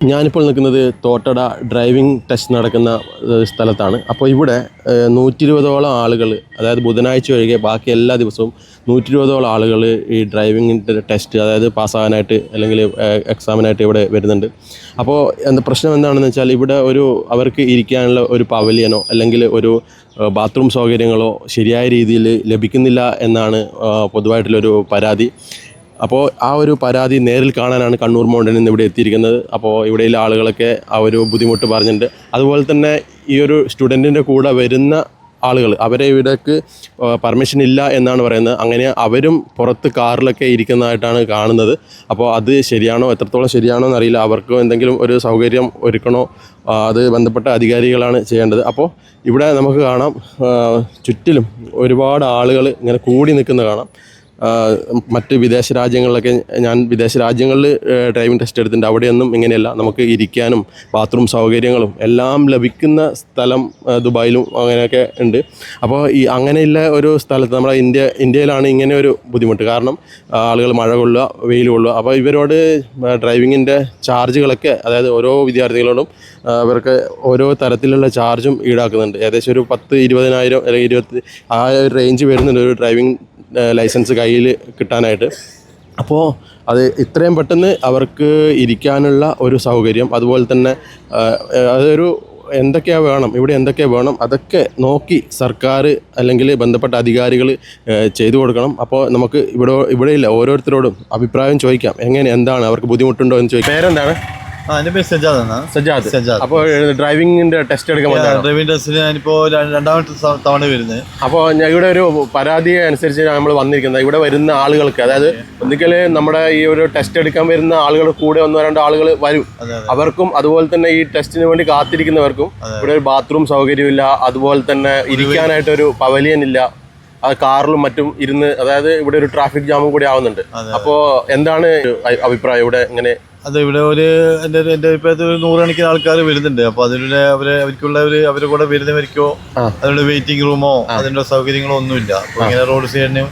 ഞാനിപ്പോൾ നിൽക്കുന്നത് Thottada driving test നടക്കുന്ന സ്ഥലത്താണ്. അപ്പോൾ ഇവിടെ 120ഓളം ആളുകൾ, അതായത് ബുധനാഴ്ച ഒഴികെ ബാക്കി എല്ലാ ദിവസവും 120ഓളം ആളുകൾ ഈ ഡ്രൈവിങ്ങിൻ്റെ ടെസ്റ്റ്, അതായത് പാസ്സാകാനായിട്ട് അല്ലെങ്കിൽ എക്സാമിനായിട്ട് ഇവിടെ വരുന്നുണ്ട്. അപ്പോൾ പ്രശ്നം എന്താണെന്ന് വെച്ചാൽ ഇവിടെ അവർക്ക് ഇരിക്കാനുള്ള ഒരു പവലിയനോ അല്ലെങ്കിൽ ഒരു ബാത്റൂം സൗകര്യങ്ങളോ ശരിയായ രീതിയിൽ ലഭിക്കുന്നില്ല എന്നാണ് പൊതുവായിട്ടുള്ളൊരു പരാതി. അപ്പോൾ ആ ഒരു പരാതി നേരിൽ കാണാനാണ് കണ്ണൂർ മൗണ്ടനിൽ നിന്ന് ഇവിടെ എത്തിയിരിക്കുന്നത്. അപ്പോൾ ഇവിടെയുള്ള ആളുകളൊക്കെ ആ ഒരു ബുദ്ധിമുട്ട് പറഞ്ഞിട്ടുണ്ട്. അതുപോലെ തന്നെ ഈ ഒരു സ്റ്റുഡൻറ്റിൻ്റെ കൂടെ വരുന്ന ആളുകൾ, അവരെ ഇവിടേക്ക് പെർമിഷൻ ഇല്ല എന്നാണ് പറയുന്നത്. അങ്ങനെ അവരും പുറത്ത് കാറിലൊക്കെ ഇരിക്കുന്നതായിട്ടാണ് കാണുന്നത്. അപ്പോൾ അത് ശരിയാണോ, എത്രത്തോളം ശരിയാണോ എന്നറിയില്ല. അവർക്ക് എന്തെങ്കിലും ഒരു സൗകര്യം ഒരുക്കണോ, അത് ബന്ധപ്പെട്ട അധികാരികളാണ് ചെയ്യേണ്ടത്. അപ്പോൾ ഇവിടെ നമുക്ക് കാണാം, ചുറ്റിലും ഒരുപാട് ആളുകൾ ഇങ്ങനെ കൂടി നിൽക്കുന്നത് കാണാം. മറ്റ് വിദേശ രാജ്യങ്ങളിലൊക്കെ, ഞാൻ വിദേശ രാജ്യങ്ങളിൽ ഡ്രൈവിംഗ് ടെസ്റ്റ് എടുത്തിട്ടുണ്ട്. അവിടെയൊന്നും ഇങ്ങനെയല്ല. നമുക്ക് ഇരിക്കാനും ബാത്റൂം സൗകര്യങ്ങളും എല്ലാം ലഭിക്കുന്ന സ്ഥലം ദുബായിലും അങ്ങനെയൊക്കെ ഉണ്ട്. അപ്പോൾ ഈ അങ്ങനെയുള്ള ഒരു സ്ഥലത്ത് നമ്മുടെ ഇന്ത്യയിലാണ് ഇങ്ങനെ ഒരു ബുദ്ധിമുട്ട്. കാരണം ആളുകൾ മഴ കൊള്ളുക, വെയിൽ കൊള്ളുക. അപ്പോൾ ഇവരോട് ഡ്രൈവിങ്ങിൻ്റെ ചാർജുകളൊക്കെ, അതായത് ഓരോ വിദ്യാർത്ഥികളോടും അവർക്ക് ഓരോ തരത്തിലുള്ള ചാർജും ഈടാക്കുന്നുണ്ട്. ഏകദേശം ഒരു 10-20,000 അല്ലെങ്കിൽ 20 ആ ഒരു റേഞ്ച് വരുന്നുണ്ട് ഒരു ഡ്രൈവിംഗ് ലൈസൻസ് കയ്യിൽ കിട്ടാനായിട്ട്. അപ്പോൾ അത് ഇത്രയും പെട്ടെന്ന് അവർക്ക് ഇരിക്കാനുള്ള ഒരു സൗകര്യം, അതുപോലെ തന്നെ അതൊരു എന്തൊക്കെയാണ് വേണം, ഇവിടെ എന്തൊക്കെയാണ് വേണം, അതൊക്കെ നോക്കി സർക്കാർ അല്ലെങ്കിൽ ബന്ധപ്പെട്ട അധികാരികൾ ചെയ്തു കൊടുക്കണം. അപ്പോൾ നമുക്ക് ഇവിടെയില്ല ഓരോരുത്തരോടും അഭിപ്രായം ചോദിക്കാം. എന്താണ് അവർക്ക് ബുദ്ധിമുട്ടുണ്ടോ എന്ന് ചോദിക്കാം. പേരെന്താണ്? എൻ്റെ പേര് സജാദ്. അപ്പോൾ ഡ്രൈവിംഗിന്റെ ടെസ്റ്റ് എടുക്കാൻ ഡ്രൈവിംഗ് ടെസ്റ്റിന് ഞാനിപ്പോൾ രണ്ടാമത്തെ തവണ വരുന്നത്. അപ്പോൾ ഇവിടെ ഒരു പരാതി അനുസരിച്ച് നമ്മൾ വന്നിരിക്കുന്നത്, ഇവിടെ വരുന്ന ആളുകൾക്ക്, അതായത് ഒന്നിക്കൽ നമ്മുടെ ഈ ഒരു ടെസ്റ്റ് എടുക്കാൻ വരുന്ന ആളുകൾ കൂടെ 1-2 ആളുകൾ വരും. അവർക്കും അതുപോലെ തന്നെ ഈ ടെസ്റ്റിന് വേണ്ടി കാത്തിരിക്കുന്നവർക്കും ഇവിടെ ഒരു ബാത്റൂം സൗകര്യമില്ല, അതുപോലെ തന്നെ ഇരിക്കാനായിട്ടൊരു പവലിയൻ ഇല്ല. അത് കാറിലും മറ്റും ഇരുന്ന്, അതായത് ഇവിടെ ഒരു ട്രാഫിക് ജാമും കൂടി ആവുന്നുണ്ട്. അപ്പോൾ എന്താണ് അഭിപ്രായം ഇവിടെ ഇങ്ങനെ? അത് ഇവിടെ എൻ്റെ അഭിപ്രായത്തിൽ 100 കണക്കിന് ആൾക്കാർ വരുന്നുണ്ട്. അപ്പോൾ അതിലൂടെ അവരെ കൂടെ വരുന്നവർക്കോ അതിനുള്ള വെയിറ്റിംഗ് റൂമോ അതിൻ്റെ സൗകര്യങ്ങളോ ഒന്നുമില്ല. അപ്പോൾ ഇങ്ങനെ റോഡ് സൈഡിനും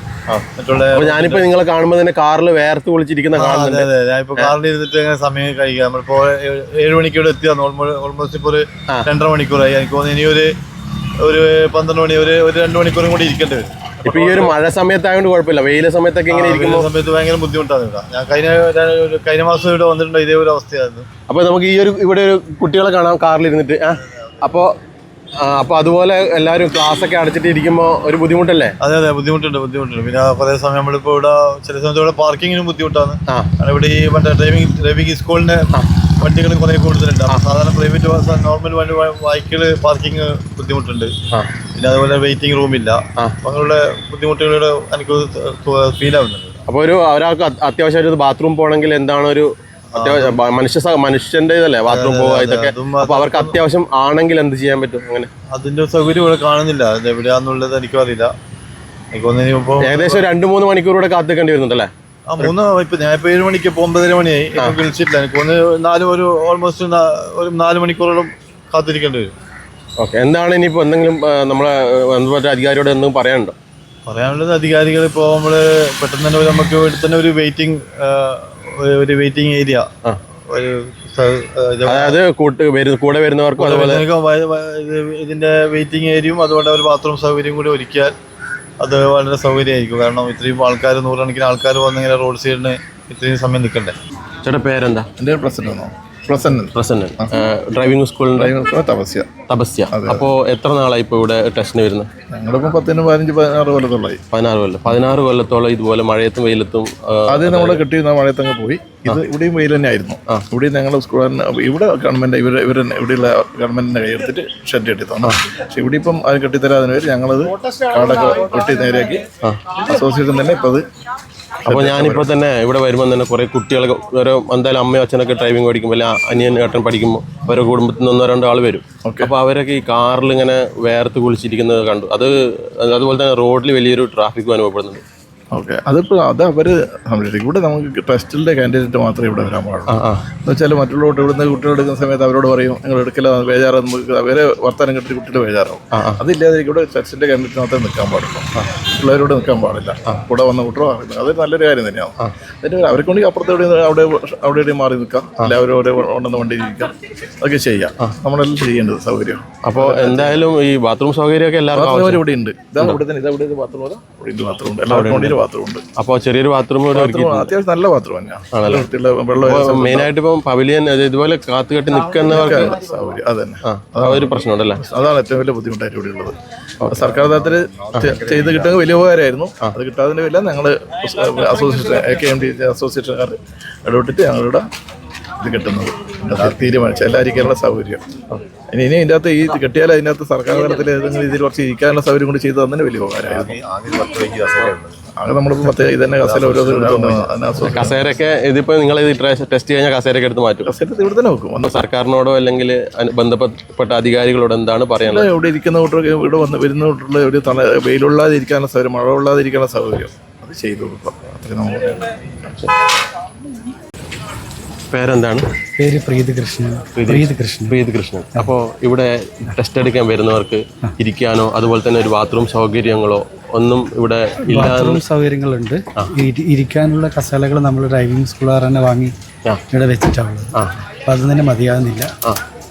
മറ്റുള്ള, ഞാനിപ്പോ നിങ്ങളെ കാണുമ്പോൾ തന്നെ കാറിൽ വേർത്ത് വിളിച്ചിരിക്കുന്ന. അതെ, ഞാനിപ്പോ കാറിൽ ഇരുന്നിട്ട് അങ്ങനെ സമയം കഴിക്കുക. നമ്മളിപ്പോ 7 മണിക്ക് ഇവിടെ എത്തിയാണ്. ഓൾമോസ്റ്റ് ഇപ്പോൾ ഒരു 2.5 മണിക്കൂറായി. എനിക്ക് തോന്നുന്നു ഇനി ഒരു 12 മണി, ഒരു 2 മണിക്കൂറും കൂടി ഇരിക്കേണ്ടി വരും. ഇപ്പൊ ഈ ഒരു മഴ സമയത്തായതുകൊണ്ട് കുഴപ്പമില്ല, വെയിലെ സമയത്തൊക്കെ ഇങ്ങനെ ഇരിക്കുന്ന സമയത്ത് ഭയങ്കര ബുദ്ധിമുട്ടാണ് ഇവിടെ. ഞാൻ കഴിഞ്ഞ മാസം ഇവിടെ വന്നിട്ടുണ്ട്, ഇതേ ഒരു അവസ്ഥയായിരുന്നു. അപ്പൊ നമുക്ക് ഇവിടെ ഒരു കുട്ടികളെ കാണാം കാറിലിരുന്നിട്ട്. അപ്പോൾ അതുപോലെ എല്ലാവരും ക്ലാസ് ഒക്കെ അടച്ചിട്ട് ഇരിക്കുമ്പോൾ ഒരു ബുദ്ധിമുട്ടല്ലേ? അതെ, ബുദ്ധിമുട്ടുണ്ട്. പിന്നെ കുറെ സമയം നമ്മളിപ്പോ ഇവിടെ ചില സമയത്ത് ഇവിടെ പാർക്കിങ്ങിനും ബുദ്ധിമുട്ടാണ്. ഇവിടെ ഈ മറ്റേ ഡ്രൈവിംഗ് സ്കൂളിന്റെ വണ്ടികൾ കുറെ കൂടുതലുണ്ട്. സാധാരണ പ്രൈവറ്റ് നോർമൽ ബൈക്കുകൾ പാർക്കിങ് ബുദ്ധിമുട്ടുണ്ട്. പിന്നെ അതുപോലെ വെയിറ്റിംഗ് റൂമില്ല. അങ്ങനെയുള്ള ബുദ്ധിമുട്ടുകളുടെ എനിക്ക് ഫീൽ ആവുന്നുണ്ട്. അപ്പോൾ ഒരാൾക്ക് അത്യാവശ്യമായിട്ട് ബാത്റൂം പോകണമെങ്കിൽ എന്താണ് ഒരു മനുഷ്യന്റെ ഇതല്ലേ ബാത്റൂം പോവുക, ഇതൊക്കെ. അപ്പൊ അവർക്ക് അത്യാവശ്യം ആണെങ്കിൽ എന്ത് ചെയ്യാൻ പറ്റും? അങ്ങനെ അതിന്റെ സൗകര്യം ഇവിടെ കാണുന്നില്ല. അത് എവിടെയാന്നുള്ളത് എനിക്കും അറിയില്ല. ഏകദേശം 2-3 മണിക്കൂർ കൂടെ കാത്തിക്കേണ്ടി വരുന്നുണ്ടല്ലേ? ഞാൻ ഇപ്പൊ 7 മണിക്ക് 9:30 മണിയായി. വിളിച്ചിട്ടില്ല. എനിക്ക് ഓൾമോസ്റ്റ് ഒരു 4 മണിക്കൂറോളം കാത്തിരിക്കേണ്ടി വരും. ഓക്കെ, എന്താണ് ഇനിയിപ്പോ എന്തെങ്കിലും നമ്മളെ അധികാരിയോട് എന്തെങ്കിലും പറയാനുള്ളത്? അധികാരികൾ ഇപ്പോൾ നമ്മള് പെട്ടെന്ന് തന്നെ നമുക്ക് ഇവിടെ തന്നെ ഒരു വെയിറ്റിംഗ് ഏരിയ, അതായത് കൂടെ വരുന്നവർക്കും അതുപോലെ ഇതിന്റെ വെയിറ്റിംഗ് ഏരിയയും അതുപോലെ ഒരു ബാത്റൂം സൗകര്യം കൂടി ഒരുക്കിയാൽ അത് വളരെ സൗകര്യമായിരിക്കും. കാരണം ഇത്രയും ആൾക്കാർ, 100 കണക്കിന് ആൾക്കാർ വന്നിങ്ങനെ റോഡ് സൈഡിന് ഇത്രയും സമയം നിൽക്കണ്ടേ. ചേട്ടാ പേരെന്താ? എൻ്റെ പ്രസന്നൻ. ഡ്രൈവിംഗ് സ്കൂളിൽ തപസ്യ. അപ്പോൾ എത്ര നാളായി ഇപ്പോൾ ഇവിടെ ടെസ്റ്റിന് വരുന്നത്? ഞങ്ങളിപ്പോൾ 15-16 കൊല്ലത്തോളമായി. 16 കൊല്ലത്തോളം ഇതുപോലെ മഴയത്തും വെയിലത്തും. അത് നമ്മൾ കിട്ടിയിരുന്ന മഴയത്തങ്ങ് പോയി. ഇത് ഇവിടെയും വെയിൽ തന്നെ ആയിരുന്നു. ഇവിടെയും ഞങ്ങൾ സ്കൂളിൽ ഇവിടെ ഗവൺമെന്റ് ഇവിടെയുള്ള ഗവൺമെന്റിന്റെ കൈയെടുത്തിട്ട് ഷെഡ് കെട്ടിത്തന്നു. പക്ഷെ ഇവിടെ ഇപ്പം അത് കെട്ടിത്തരാതിന് പേര് ഞങ്ങളത് കാടൊക്കെ വെട്ടി നേരെയാക്കി അസോസിയേഷൻ തന്നെ ഇപ്പം അത്. അപ്പോൾ ഞാനിപ്പോൾ തന്നെ ഇവിടെ വരുമ്പോൾ തന്നെ കുറേ കുട്ടികളൊക്കെ, ഓരോ എന്തായാലും അമ്മയും അച്ഛനൊക്കെ ഡ്രൈവിംഗ് പഠിക്കുമ്പോൾ, അല്ലെങ്കിൽ അനിയൻ ഏട്ടൻ പഠിക്കുമ്പോൾ അവരുടെ കുടുംബത്തിൽ നിന്ന് 1-2 ആൾ വരും. അപ്പോൾ അവരൊക്കെ ഈ കാറിൽ ഇങ്ങനെ വേർത്ത് കുളിച്ചിരിക്കുന്നത് കണ്ടു. അതുപോലെ തന്നെ റോഡിൽ വലിയൊരു ട്രാഫിക്കും അനുഭവപ്പെടുന്നുണ്ട്. ഓക്കെ അതിപ്പോൾ അത് അവർ സംരക്ഷിക്കും. ഇവിടെ നമുക്ക് ടെസ്റ്റിൻ്റെ കാൻഡിഡേറ്റ് മാത്രമേ ഇവിടെ വരാൻ പാടുള്ളൂ. എന്ന് വെച്ചാൽ മറ്റുള്ളവരോട് ഇവിടുന്ന് കുട്ടികൾ എടുക്കുന്ന സമയത്ത് അവരോട് പറയും നിങ്ങൾ എടുക്കില്ല ബേജാറ്, നമുക്ക് അവരെ വർത്താനം കിട്ടി കുട്ടിയുടെ ബേജാറാവും. അതില്ലാതെ ഇവിടെ ടെസ്റ്റിൻ്റെ കാൻഡിഡേറ്റ് മാത്രമേ നിൽക്കാൻ പാടുള്ളൂ, പിള്ളേരോട് നിൽക്കാൻ പാടില്ല. കൂടെ വന്ന കുട്ടികളോ അത് നല്ലൊരു കാര്യം തന്നെയാണ്. അതിന് അവർക്ക് വേണ്ടി അപ്പുറത്ത് അവിടെ മാറി നിൽക്കാം, അല്ലെ അവരോട് ഉണ്ടെന്ന് വണ്ടി ഇരിക്കാം, അതൊക്കെ ചെയ്യാം. നമ്മളെല്ലാം ചെയ്യേണ്ടത് സൗകര്യം. അപ്പോൾ എന്തായാലും ഈ ബാത്റൂം സൗകര്യമൊക്കെ എല്ലാവർക്കും ഇവിടെ ഉണ്ട്. ഇതാ ഇവിടെ തന്നെ, ഇതാ ഇവിടെ ബാത്റൂം, ഇവിടെ ഉണ്ട് ബാത്റൂം ഉണ്ട്, എല്ലാവർക്കും വേണ്ടി ബാത്റൂം ഉണ്ട്. അപ്പോൾ ചെറിയൊരു ബാത്റൂം അത്യാവശ്യം നല്ല ബാത്റൂം തന്നെയാണ്. മെയിനായിട്ട് ഇപ്പം പവലിയൻ ഇതുപോലെ കാത്തു കെട്ടി നിൽക്കുന്നവർക്ക് സൗകര്യം അത് തന്നെ. ഒരു പ്രശ്നമുണ്ടല്ലേ? അതാണ് ഏറ്റവും വലിയ ബുദ്ധിമുട്ടായിട്ട് ഇവിടെ ഉള്ളത്. സർക്കാർ തലത്തിൽ ചെയ്ത് കിട്ടുന്നത് വലിയ ഉപകാരമായിരുന്നു. അത് കിട്ടാതിൻ്റെ വല്ല ഞങ്ങൾ അസോസിയേഷൻ KMD അസോസിയേഷൻകാർ ഇടപെട്ടിട്ട് ഞങ്ങളുടെ ഇത് കിട്ടുന്നത് തീരുമാനിച്ചു എല്ലാവർക്കുള്ള സൗകര്യം. ഇനി ഇതിൻ്റെ അകത്ത് ഈ കിട്ടിയാൽ അതിനകത്ത് സർക്കാർ തലത്തിൽ ഏതെങ്കിലും രീതിയിൽ കുറച്ച് ഇരിക്കാനുള്ള സൗകര്യം കൂടി ചെയ്ത് തന്നെ വലിയ ഉപകാരമായിരുന്നു. അത് നമ്മളിപ്പോൾ ഇതന്നെ കസേര ഓരോ കസേരയൊക്കെ ഇതിപ്പോൾ നിങ്ങൾ ടെസ്റ്റ് കഴിഞ്ഞാൽ കസേരയൊക്കെ എടുത്ത് മാറ്റും. കസേര ഇവിടെ തന്നെ വെക്കും. ഒന്ന് സർക്കാരിനോടോ അല്ലെങ്കിൽ ബന്ധപ്പെട്ട അധികാരികളോട് എന്താണ് പറയാനുള്ളത്? ഇവിടെ ഇരിക്കുന്ന കുട്ടികൾക്ക് ഇവിടെ വരുന്ന കുട്ടികൾ ഒരു വെയിലുള്ളാതിരിക്കാനുള്ള സൗകര്യം, മഴ കൊള്ളാതിരിക്കാനുള്ള സൗകര്യം അത് ചെയ്തു കൊടുക്കാം. അത്രയും നമുക്ക്. പേരെന്താണ്? പേര് പ്രീത് കൃഷ്ണൻ. അപ്പോൾ ഇവിടെ ടെസ്റ്റ് എടുക്കാൻ വരുന്നവർക്ക് ഇരിക്കാനോ അതുപോലെ തന്നെ ഒരു ബാത്റൂം സൗകര്യങ്ങളോ ഒന്നും ഇവിടെ ഇല്ല? ബാത്റൂം സൗകര്യങ്ങളുണ്ട്. ഇരിക്കാനുള്ള കസേലകൾ നമ്മൾ ഡ്രൈവിംഗ് സ്കൂളുകാർ തന്നെ വാങ്ങി ഇവിടെ വെച്ചിട്ടാണുള്ളത്. അപ്പം അത് തന്നെ മതിയാകുന്നില്ല.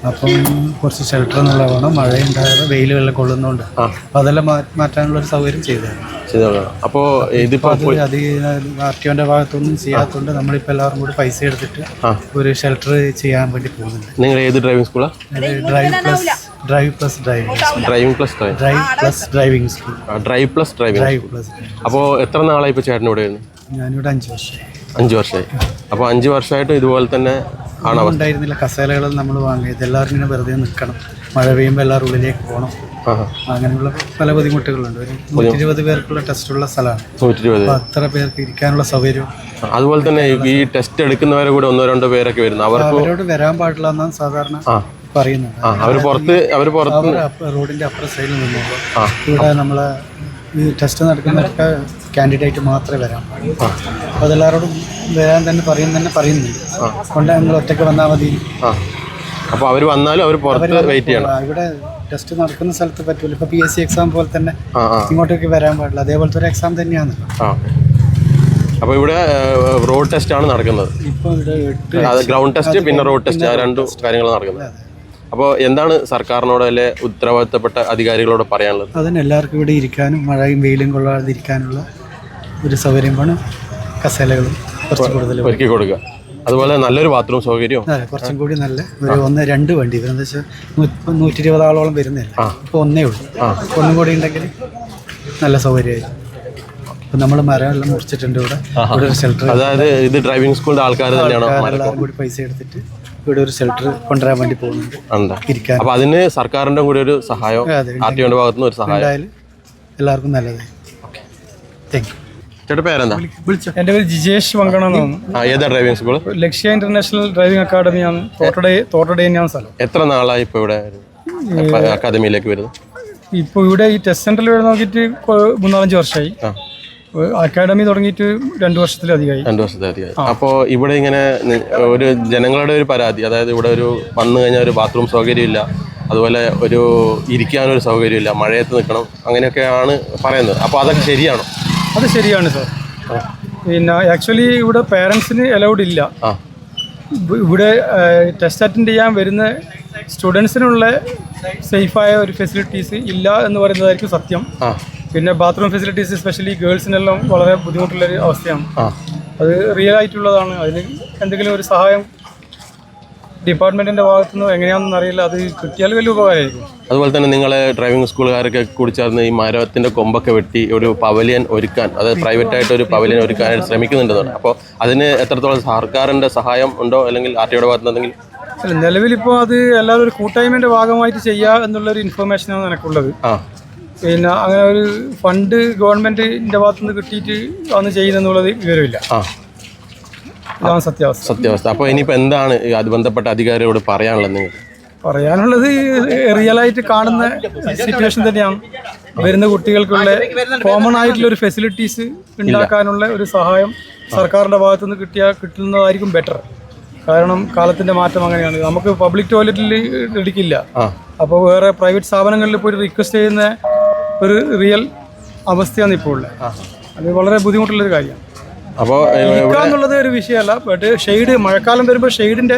അപ്പം കുറച്ച് ഷെൽട്ടർ എന്നുള്ള വേണം. മഴയുണ്ടായത് വെയിൽ വെള്ളം കൊള്ളുന്നതുകൊണ്ട് അപ്പം അതെല്ലാം മാറ്റാനുള്ള ഒരു സൗകര്യം ചെയ്തതാണ്. അപ്പോൾ ഇതിപ്പോൾ അത് RTOന്റെ ഭാഗത്തൊന്നും ചെയ്യാത്തതുകൊണ്ട് നമ്മളിപ്പോൾ എല്ലാവരും കൂടി പൈസ എടുത്തിട്ട് ഒരു ഷെൽട്ടർ ചെയ്യാൻ വേണ്ടി പോകുന്നുണ്ട്. നിങ്ങൾ ഏത് ഡ്രൈവിംഗ് സ്കൂളാണ്? Drive plus driving school. അപ്പോൾ എത്ര നാളായി ഇപ്പോൾ ചേട്ടൻ ഇവിടെ വരുന്നു? ഞാനിവിടെ 5 വർഷമായി. 5 വർഷമായി. അപ്പോൾ 5 വർഷമായിട്ടും ഇതുപോലെ തന്നെ ആണോ? ഉണ്ടായിരുന്നില്ല. കസേലകൾ നമ്മൾ വാങ്ങിയത് എല്ലാവരും ഇങ്ങനെ വെറുതെ നിൽക്കണം, മഴ പെയ്യുമ്പോൾ എല്ലാവരും ഉള്ളിലേക്ക് പോകണം, അങ്ങനെയുള്ള പല ബുദ്ധിമുട്ടുകളുണ്ട്. ഒരു 120 പേർക്കുള്ള ടെസ്റ്റുള്ള സ്ഥലമാണ്. 120. അത്ര പേർക്ക് ഇരിക്കാനുള്ള സൗകര്യം. അതുപോലെ തന്നെ ഈ ടെസ്റ്റ് എടുക്കുന്നവരെ കൂടെ 1-2 പേരൊക്കെ വരുന്നു. അവരോട് വരാൻ പാടില്ല എന്നാണ് സാധാരണ പറയുന്നത്. അവർ റോഡിന്റെ അപ്പുറ സൈഡിൽ നിന്നുള്ളൂ. ഇവിടെ നമ്മളെ ഈ ടെസ്റ്റ് നടക്കുന്നവർക്ക് കാൻഡിഡേറ്റ് മാത്രമേ വരാൻ പാടുള്ളൂ. അപ്പോൾ അതെല്ലാവരോടും വരാൻ തന്നെ പറയുന്നുണ്ട്. കൊണ്ട് നിങ്ങൾ ഒറ്റയ്ക്ക് വന്നാൽ മതി. അപ്പോൾ അവർ വന്നാലും അവർ പുറത്ത് വെയിറ്റ് ചെയ്യണം. ഇവിടെ ടെസ്റ്റ് നടക്കുന്ന സ്ഥലത്ത് പറ്റൂല. ഇപ്പോൾ PSC എക്സാം പോലെ തന്നെ ഇങ്ങോട്ടേക്ക് വരാൻ പാടില്ല. അതേപോലത്തെ ഒരു എക്സാം തന്നെയാണ്. അപ്പോൾ ഇവിടെ റോഡ് ടെസ്റ്റ് ആണ് നടക്കുന്നത്. ഇപ്പോൾ ഇവിടെ ഗ്രൗണ്ട് ടെസ്റ്റ് പിന്നെ റോഡ് ടെസ്റ്റ്, 2 കാര്യങ്ങൾ നടക്കുന്നത്. അപ്പോൾ എന്താണ് സർക്കാരിനോട് അല്ലെ ഉത്തരവാദിത്തപ്പെട്ട അധികാരികളോട് പറയാനുള്ളത്? അതിന് എല്ലാവർക്കും ഇവിടെ ഇരിക്കാനും മഴയും വെയിലും കൊള്ളാതിരിക്കാനുള്ള ഒരു സൗകര്യം വേണം. കസേലകളും കുറച്ച് കൂടുതൽ ഒരുക്കി കൊടുക്കുക. അതുപോലെ നല്ലൊരു ബാത്റൂം സൗകര്യവും കുറച്ചും കൂടി നല്ല ഒരു 1-2 വണ്ടി. എന്താ വെച്ചാൽ 120 ആളോളം വരുന്നില്ല. ഇപ്പോൾ ഒന്നേ ഉള്ളൂ. ഒന്നും കൂടി ഉണ്ടെങ്കിൽ നല്ല സൗകര്യമായിരുന്നു. ഇപ്പം നമ്മൾ മരം എല്ലാം മുറിച്ചിട്ടുണ്ട്. ഇവിടെ ഒരു ഷെൽട്ടർ, അതായത് ഇത് ഡ്രൈവിംഗ് സ്കൂളിന്റെ ആൾക്കാർ തന്നെയാണോ? എല്ലാവരും കൂടി പൈസ എടുത്തിട്ട് ഇവിടെ ഒരു ഷെൽട്ടർ കൊണ്ടുവരാൻ വേണ്ടി പോകുന്നുണ്ട്. ഇരിക്കാൻ. അപ്പോൾ അതിന് സർക്കാരിന്റെ കൂടി ഒരു സഹായം, RTOന്റെ ഭാഗത്തുനിന്ന് ഒരു സഹായം ഉണ്ടായാലും എല്ലാവർക്കും നല്ലതായി. Thank you. ചേട്ടാ പേരെന്താ? എൻ്റെ പേര് ജിജേഷ് വങ്കണമെന്നാണ്. ഏതാ ഡ്രൈവിംഗ് സ്കൂൾ? ലക്ഷ്യ ഇന്റർനാഷണൽ ഡ്രൈവിംഗ് അക്കാഡമിയാണ്. തോട്ടടയാണ് സ്ഥലം. എത്ര നാളായി ഇപ്പോൾ ഇവിടെ അക്കാദമിയിലേക്ക് വരുന്നത്? ഇപ്പോൾ ഇവിടെ ഈ ടെസ്റ്റ് സെന്ററിൽ വരെ നോക്കിയിട്ട് 3-4 വർഷമായി. അക്കാഡമി തുടങ്ങിയിട്ട് 2 വർഷത്തിലധികമായി. 2 വർഷത്തിലധികമായി. അപ്പോൾ ഇവിടെ ഇങ്ങനെ ഒരു ജനങ്ങളുടെ ഒരു പരാതി, അതായത് ഇവിടെ ഒരു വന്നു കഴിഞ്ഞാൽ ഒരു ബാത്റൂം സൗകര്യമില്ല, അതുപോലെ ഒരു ഇരിക്കാനൊരു സൗകര്യമില്ല, മഴയത്ത് നിൽക്കണം, അങ്ങനെയൊക്കെയാണ് പറയുന്നത്. അപ്പോൾ അതൊക്കെ ശരിയാണോ? അത് ശരിയാണ് സാർ. പിന്നെ ആക്ച്വലി ഇവിടെ പേരൻസിന് അലൗഡ് ഇല്ല. ഇവിടെ ടെസ്റ്റ് അറ്റൻഡ് ചെയ്യാൻ വരുന്ന സ്റ്റുഡൻസിനുള്ള സേഫായ ഒരു ഫെസിലിറ്റീസ് ഇല്ല എന്ന് പറയുന്നതായിരിക്കും സത്യം. പിന്നെ ബാത്റൂം ഫെസിലിറ്റീസ് എസ്പെഷ്യലി ഗേൾസിനെല്ലാം വളരെ ബുദ്ധിമുട്ടുള്ളൊരു അവസ്ഥയാണ്. അത് റിയൽ ആയിട്ടുള്ളതാണ്. അതിന് എന്തെങ്കിലും ഒരു സഹായം ഡിപ്പാർട്ട്മെന്റിന്റെ ഭാഗത്തുനിന്ന് എങ്ങനെയാണെന്ന് അറിയില്ല. അത് കിട്ടിയാൽ വലിയ ഉപകാരമായിരിക്കും. അതുപോലെ തന്നെ നിങ്ങളെ ഡ്രൈവിംഗ് സ്കൂളുകാരൊക്കെ കൂടി ചേർന്ന് ഈ മരത്തിന്റെ കൊമ്പൊക്കെ വെട്ടി ഒരു പവലിയൻ ഒരുക്കാൻ, അതായത് പ്രൈവറ്റായിട്ട് ഒരു പവലിയൻ ഒരുക്കാനായിട്ട് ശ്രമിക്കുന്നുണ്ടെന്നാണ്. അപ്പോൾ അതിന് എത്രത്തോളം സർക്കാരിന്റെ സഹായം ഉണ്ടോ, അല്ലെങ്കിൽ RTOയുടെ ഭാഗത്ത് എന്തെങ്കിലും? നിലവിലിപ്പോൾ അത് എല്ലാവരും ഒരു കൂട്ടായ്മയുടെ ഭാഗമായിട്ട് ചെയ്യുക എന്നുള്ളൊരു ഇൻഫർമേഷനാണ് എനിക്കുള്ളത്. പിന്നെ അങ്ങനെ ഒരു ഫണ്ട് ഗവൺമെന്റിന്റെ ഭാഗത്തുനിന്ന് കിട്ടിയിട്ട് ആണ് ചെയ്യുന്നെന്നുള്ളത് വിവരമില്ല. ഇതാണ് സത്യാവസ്ഥ. അപ്പോൾ ഇനിയിപ്പോൾ എന്താണ് അത് ബന്ധപ്പെട്ട അധികാരിയോട് പറയാനുള്ളത് നിങ്ങൾക്ക്? പറയാനുള്ളത് റിയലായിട്ട് കാണുന്ന സിറ്റുവേഷൻ തന്നെയാണ്. വരുന്ന കുട്ടികൾക്കുള്ള കോമൺ ആയിട്ടുള്ള ഒരു ഫെസിലിറ്റീസ് ഉണ്ടാക്കാനുള്ള ഒരു സഹായം സർക്കാരിൻ്റെ ഭാഗത്തുനിന്ന് കിട്ടുന്നതായിരിക്കും ബെറ്റർ. കാരണം കാലത്തിൻ്റെ മാറ്റം അങ്ങനെയാണ്. നമുക്ക് പബ്ലിക് ടോയ്ലറ്റിൽ ഇടിക്കില്ല. അപ്പോൾ വേറെ പ്രൈവറ്റ് സ്ഥാപനങ്ങളിൽ പോയി റിക്വസ്റ്റ് ചെയ്യുന്ന ഒരു റിയൽ അവസ്ഥയാണ് ഇപ്പോൾ ഉള്ളത്. അത് വളരെ ബുദ്ധിമുട്ടുള്ളൊരു കാര്യമാണ്. അപ്പോൾ ഇരിക്കുക എന്നുള്ളത് ഒരു വിഷയമല്ല. ബട്ട് ഷെയ്ഡ് മഴക്കാലം വരുമ്പോൾ ഷെയ്ഡിൻ്റെ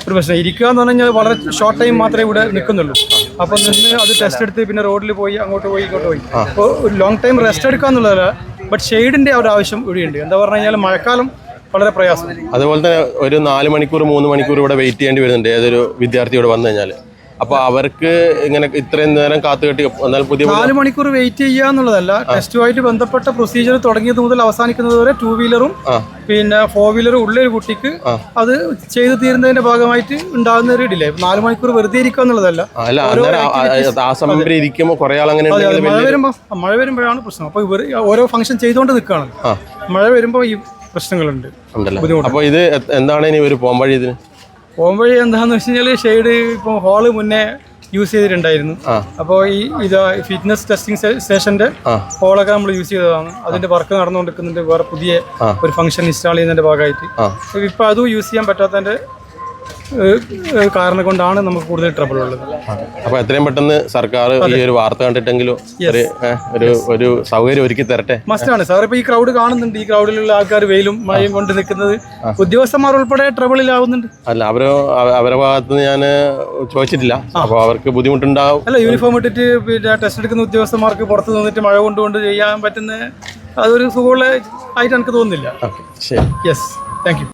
ഒരു പ്രശ്നം. ഇരിക്കുക എന്ന് പറഞ്ഞു കഴിഞ്ഞാൽ വളരെ ഷോർട്ട് ടൈം മാത്രമേ ഇവിടെ നിൽക്കുന്നുള്ളൂ. അപ്പം നിന്ന് അത് ടെസ്റ്റ് എടുത്ത് പിന്നെ റോഡിൽ പോയി അങ്ങോട്ട് പോയി ഇങ്ങോട്ട് പോയി. അപ്പോൾ ഒരു ലോങ് ടൈം റെസ്റ്റ് എടുക്കുക എന്നുള്ളതല്ല, ബട്ട് ഷെയ്ഡിൻ്റെ ഒരു ആവശ്യം ഇവിടെയുണ്ട്. എന്താ പറഞ്ഞു കഴിഞ്ഞാൽ മഴക്കാലം വളരെ പ്രയാസം. അതുപോലെ തന്നെ ഒരു 4 മണിക്കൂർ 3 മണിക്കൂർ ഇവിടെ വെയിറ്റ് ചെയ്യേണ്ടി വരുന്നുണ്ട് ഏതൊരു വിദ്യാർത്ഥി ഇവിടെ വന്നു കഴിഞ്ഞാൽ. അപ്പോൾ അവർക്ക് ഇങ്ങനെ ഇത്രയും നേരം കാത്തുകെട്ടി എന്നാൽ പുതിയ 4 മണിക്കൂർ വെയിറ്റ് ചെയ്യുക എന്നുള്ളതല്ല, ടെസ്റ്റുമായിട്ട് ബന്ധപ്പെട്ട പ്രൊസീജിയർ തുടങ്ങിയത് മുതൽ അവസാനിക്കുന്നത് വരെ 2 വീലറും പിന്നെ 4 വീലറും ഉള്ള ഒരു കുട്ടിക്ക് അത് ചെയ്തു തീരുന്നതിന്റെ ഭാഗമായിട്ട് ഉണ്ടാകുന്ന ഒരു ഡിലേ. 4 മണിക്കൂർ വെറുതെ ഇരിക്കുക എന്നുള്ളതല്ല. ആ സമയം ഇരിക്കുമ്പോൾ കുറേ ആൾ അങ്ങനെ മഴ വരുമ്പോഴാണ് പ്രശ്നം. അപ്പോൾ ഇവർ ഓരോ ഫംഗ്ഷൻ ചെയ്തുകൊണ്ട് നിൽക്കുകയാണ്. മഴ വരുമ്പോൾ ഈ പ്രശ്നങ്ങളുണ്ട്. അപ്പോൾ ഇത് എന്താണ് ഇനി ഒരു പോംവഴി? ഇതിന് പോംവഴി എന്താണെന്ന് വെച്ച് കഴിഞ്ഞാൽ ഷെയ്ഡ് ഇപ്പോൾ ഹോള് മുന്നേ യൂസ് ചെയ്തിട്ടുണ്ടായിരുന്നു. അപ്പോൾ ഇത് ഫിറ്റ്നസ് ടെസ്റ്റിംഗ് സ്റ്റേഷന്റെ ഹോളൊക്കെ നമ്മൾ യൂസ് ചെയ്തതാണ്. അതിന്റെ വർക്ക് നടന്നുകൊണ്ടിരിക്കുന്നുണ്ട്. വേറെ പുതിയ ഒരു ഫംഗ്ഷൻ ഇൻസ്റ്റാൾ ചെയ്യുന്നതിന്റെ ഭാഗമായിട്ട് ഇപ്പോൾ അതും യൂസ് ചെയ്യാൻ പറ്റാത്തതിന്റെ കാരണം കൊണ്ടാണ് നമുക്ക് കൂടുതൽ ട്രബിൾ ഉള്ളത്. അപ്പോൾ എത്രയും പെട്ടെന്ന് സർക്കാർ ഈ ഒരു വാർത്ത കണ്ടിട്ടെങ്കിലും ഒരു സൗകര്യം ഒരുക്കി തരട്ടെ. മസ്റ്റാണ് സാർ. ഇപ്പോൾ ഈ ക്രൗഡ് കാണുന്നുണ്ട്. ഈ ക്രൗഡിലുള്ള ആൾക്കാർ വെയിലും മഴയും കൊണ്ട് നിൽക്കുന്നത് ഉദ്യോഗസ്ഥന്മാർ ഉൾപ്പെടെ ട്രബിളിലാവുന്നുണ്ട്. അല്ല, അവരുടെ ഭാഗത്ത് ഞാൻ ചോദിച്ചിട്ടില്ല. അപ്പോൾ അവർക്ക് ബുദ്ധിമുട്ടുണ്ടാവും. അല്ല, യൂണിഫോം ഇട്ടിട്ട് പിന്നെ ടെസ്റ്റ് എടുക്കുന്ന ഉദ്യോഗസ്ഥന്മാർക്ക് പുറത്ത് നിന്നിട്ട് മഴ കൊണ്ടുകൊണ്ട് ചെയ്യാൻ പറ്റുന്ന അതൊരു സുഖമുള്ള ആയിട്ട് എനിക്ക് തോന്നുന്നില്ല. ശരി. Yes, thank you.